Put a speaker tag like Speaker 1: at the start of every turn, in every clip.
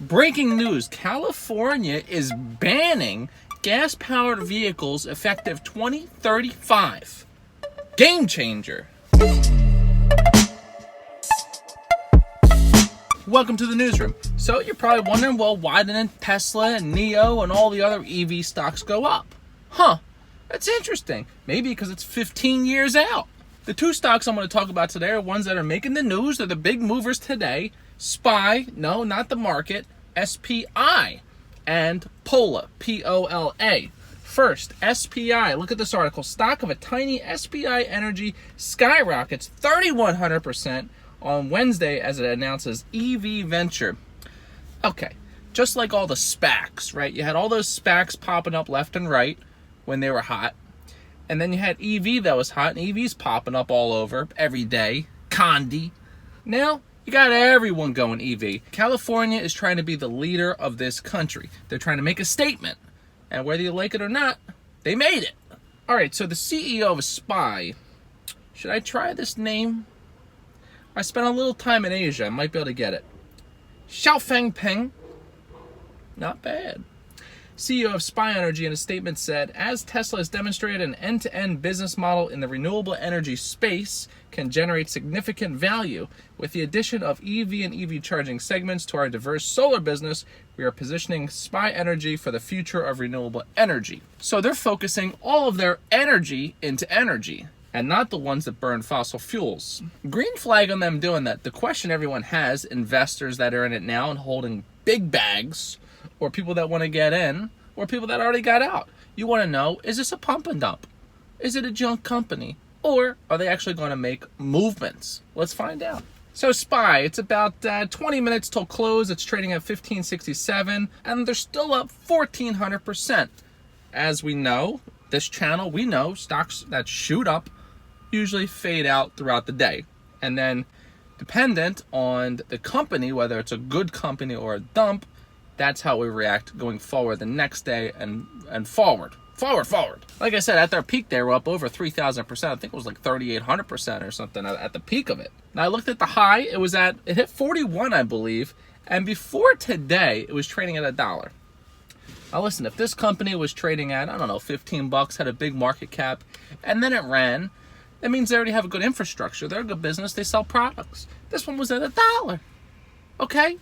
Speaker 1: Breaking news, California is banning gas-powered vehicles effective 2035. Game changer. Welcome to the newsroom. So you're probably wondering, well, why didn't Tesla and NIO and all the other EV stocks go up? Huh, that's interesting. Maybe because it's 15 years out. The two stocks I'm going to talk about today are ones that are making the news. They're the big movers today. SPI, no, not the market, SPI, and POLA, P-O-L-A. First, SPI. Look at this article. Stock of a tiny SPI Energy skyrockets 3,100% on Wednesday as it announces EV venture. Okay, just like all the SPACs, right? You had all those SPACs popping up left and right when they were hot. And then you had EV that was hot, and EV's popping up all over every day. Condi. Now, you got everyone going EV. California is trying to be the leader of this country. They're trying to make a statement. And whether you like it or not, they made it. All right, so the CEO of SPI, should I try this name? I spent a little time in Asia. I might be able to get it. Xiaofeng Peng. Not bad. CEO of SPI Energy in a statement said, as Tesla has demonstrated, an end-to-end business model in the renewable energy space can generate significant value. With the addition of EV and EV charging segments to our diverse solar business, we are positioning SPI Energy for the future of renewable energy. So they're focusing all of their energy into energy, and not the ones that burn fossil fuels. Green flag on them doing that. The question everyone has, investors that are in it now and holding big bags, or people that want to get in, or people that already got out. You want to know, is this a pump and dump? Is it a junk company? Or are they actually going to make movements? Let's find out. So SPI, it's about 20 minutes till close. It's trading at 1567, and they're still up 1,400%. As we know, this channel, we know stocks that shoot up usually fade out throughout the day. And then dependent on the company, whether it's a good company or a dump, that's how we react going forward the next day and forward. Forward. Like I said, at their peak, they were up over 3,000%. I think it was like 3,800% or something at the peak of it. Now I looked at the high. It hit 41, I believe. And before today, it was trading at $1. Now listen, if this company was trading at, I don't know, 15 bucks, had a big market cap, and then it ran, that means they already have a good infrastructure. They're a good business. They sell products. This one was at $1. Okay?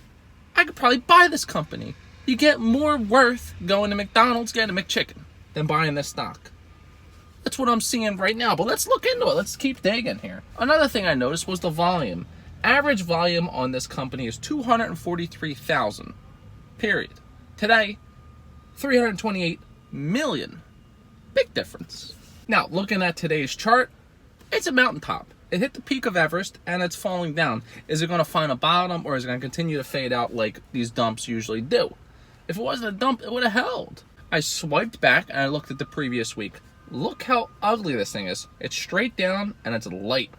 Speaker 1: I could probably buy this company. You get more worth going to McDonald's, getting a McChicken, than buying this stock. That's what I'm seeing right now. But let's look into it. Let's keep digging here. Another thing I noticed was the volume. Average volume on this company is 243,000. Period. Today, 328 million. Big difference. Now, looking at today's chart, it's a mountaintop. It hit the peak of Everest, and it's falling down. Is it going to find a bottom, or is it going to continue to fade out like these dumps usually do? If it wasn't a dump, it would have held. I swiped back, and I looked at the previous week. Look how ugly this thing is. It's straight down, and it's light.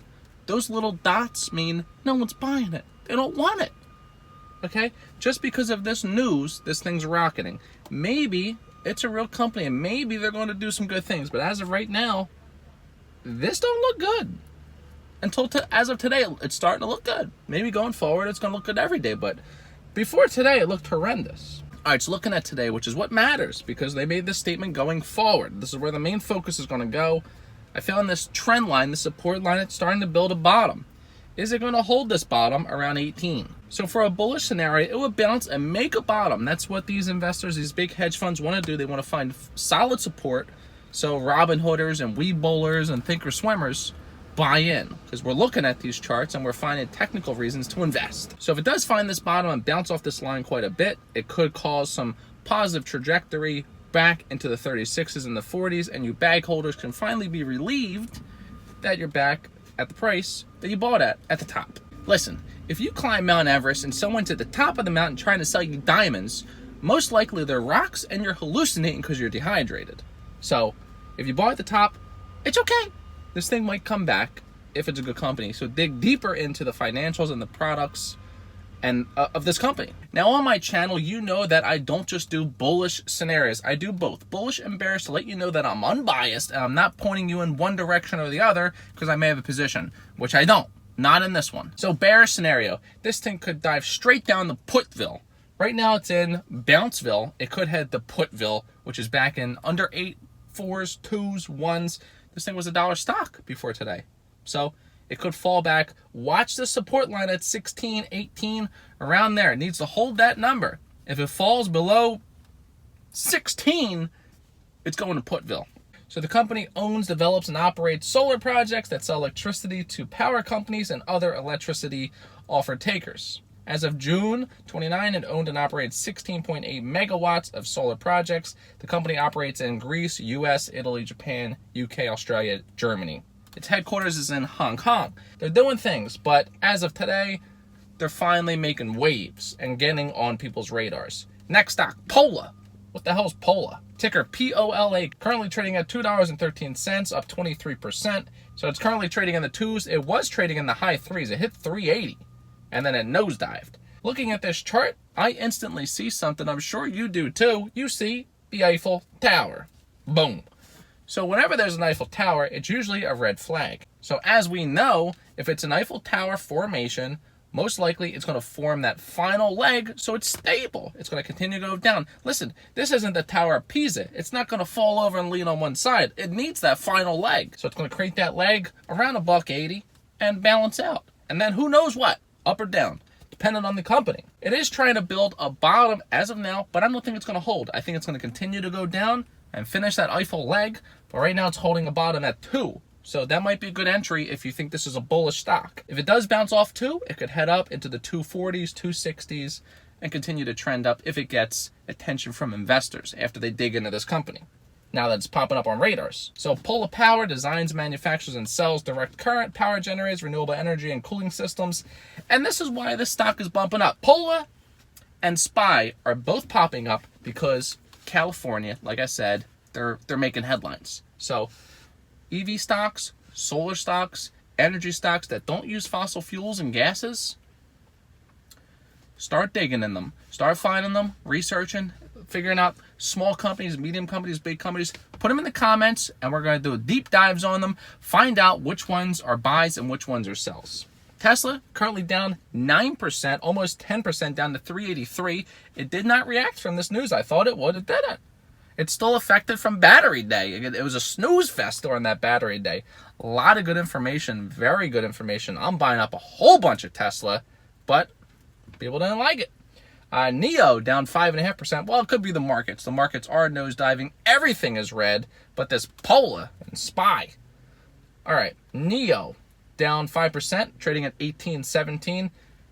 Speaker 1: Those little dots mean no one's buying it. They don't want it. Okay? Just because of this news, this thing's rocketing. Maybe it's a real company, and maybe they're going to do some good things. But as of right now, this don't look good. As of today, it's starting to look good. Maybe going forward, it's going to look good every day. But before today, it looked horrendous. All right, so looking at today, which is what matters, because they made this statement going forward. This is where the main focus is going to go. I found this trend line, the support line, it's starting to build a bottom. Is it going to hold this bottom around 18? So for a bullish scenario, it would bounce and make a bottom. That's what these investors, these big hedge funds want to do. They want to find solid support. So Robin Hooders and Weed Bowlers and Thinkorswimmers buy in, because we're looking at these charts and we're finding technical reasons to invest. So if it does find this bottom and bounce off this line quite a bit, it could cause some positive trajectory back into the 36s and the 40s, and you bag holders can finally be relieved that you're back at the price that you bought at the top. Listen, if you climb Mount Everest and someone's at the top of the mountain trying to sell you diamonds, most likely they're rocks and you're hallucinating because you're dehydrated. So if you bought at the top, it's okay. This thing might come back if it's a good company. So dig deeper into the financials and the products and of this company. Now on my channel, you know that I don't just do bullish scenarios. I do both bullish and bearish to let you know that I'm unbiased and I'm not pointing you in one direction or the other because I may have a position, which I don't. Not in this one. So bearish scenario, this thing could dive straight down to Putville, Right now it's in Bounceville. It could head to Putville, which is back in under 8, 4s, 2s, 1s. This thing was $1 stock before today. So it could fall back. Watch the support line at 16, 18, around there. It needs to hold that number. If it falls below 16, it's going to Putville. So the company owns, develops, and operates solar projects that sell electricity to power companies and other electricity offer takers. As of June 29, it owned and operates 16.8 megawatts of solar projects. The company operates in Greece, US, Italy, Japan, UK, Australia, Germany. Its headquarters is in Hong Kong. They're doing things, but as of today, they're finally making waves and getting on people's radars. Next stock, POLA. What the hell is POLA? Ticker POLA, currently trading at $2.13, up 23%. So it's currently trading in the 2s. It was trading in the high 3s. It hit 380, and then it nosedived. Looking at this chart, I instantly see something I'm sure you do too. You see the Eiffel Tower. Boom. So whenever there's an Eiffel Tower, it's usually a red flag. So as we know, if it's an Eiffel Tower formation, most likely it's going to form that final leg, so it's stable. It's going to continue to go down. Listen, this isn't the Tower of Pisa. It's not going to fall over and lean on one side. It needs that final leg. So it's going to create that leg around $1.80 and balance out. And then who knows what, up or down, depending on the company. It is trying to build a bottom as of now, but I don't think it's going to hold. I think it's going to continue to go down and finish that Eiffel leg. But right now it's holding a bottom at 2. So that might be a good entry if you think this is a bullish stock. If it does bounce off 2, it could head up into the 240s, 260s, and continue to trend up if it gets attention from investors after they dig into this company, now that it's popping up on radars. So POLA Power designs, manufactures, and sells direct current power generators, renewable energy, and cooling systems. And this is why this stock is bumping up. POLA and SPI are both popping up because California, like I said, they're making headlines. So EV stocks, solar stocks, energy stocks that don't use fossil fuels and gases, start digging in them. Start finding them, researching, figuring out small companies, medium companies, big companies. Put them in the comments, and we're going to do deep dives on them. Find out which ones are buys and which ones are sells. Tesla currently down 9%, almost 10% down to 383. It did not react from this news. I thought it would. It didn't. It's still affected from battery day. It was a snooze fest during that battery day. A lot of good information, very good information. I'm buying up a whole bunch of Tesla, but people didn't like it. NEO down 5.5%. Well, it could be the markets. The markets are nosediving. Everything is red, but this POLA and SPI. All right, NEO down 5%, trading at 18.17.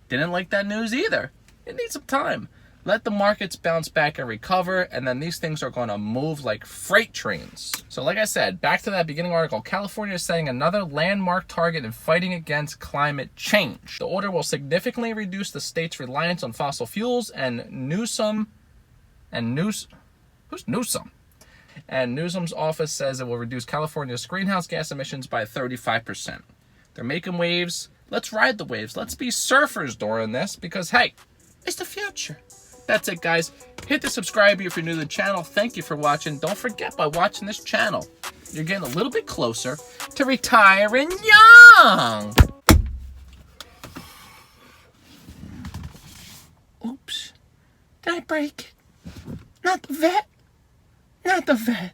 Speaker 1: Didn't like that news either. It needs some time. Let the markets bounce back and recover, and then these things are going to move like freight trains. So like I said, back to that beginning article, California is setting another landmark target in fighting against climate change. The order will significantly reduce the state's reliance on fossil fuels, and Newsom's office says it will reduce California's greenhouse gas emissions by 35%. They're making waves. Let's ride the waves. Let's be surfers during this because, hey, it's the future. That's it, guys. Hit the subscribe if you're new to the channel. Thank you for watching. Don't forget, by watching this channel, you're getting a little bit closer to retiring young. Oops. Did I break it? Not the vet. Not the vet.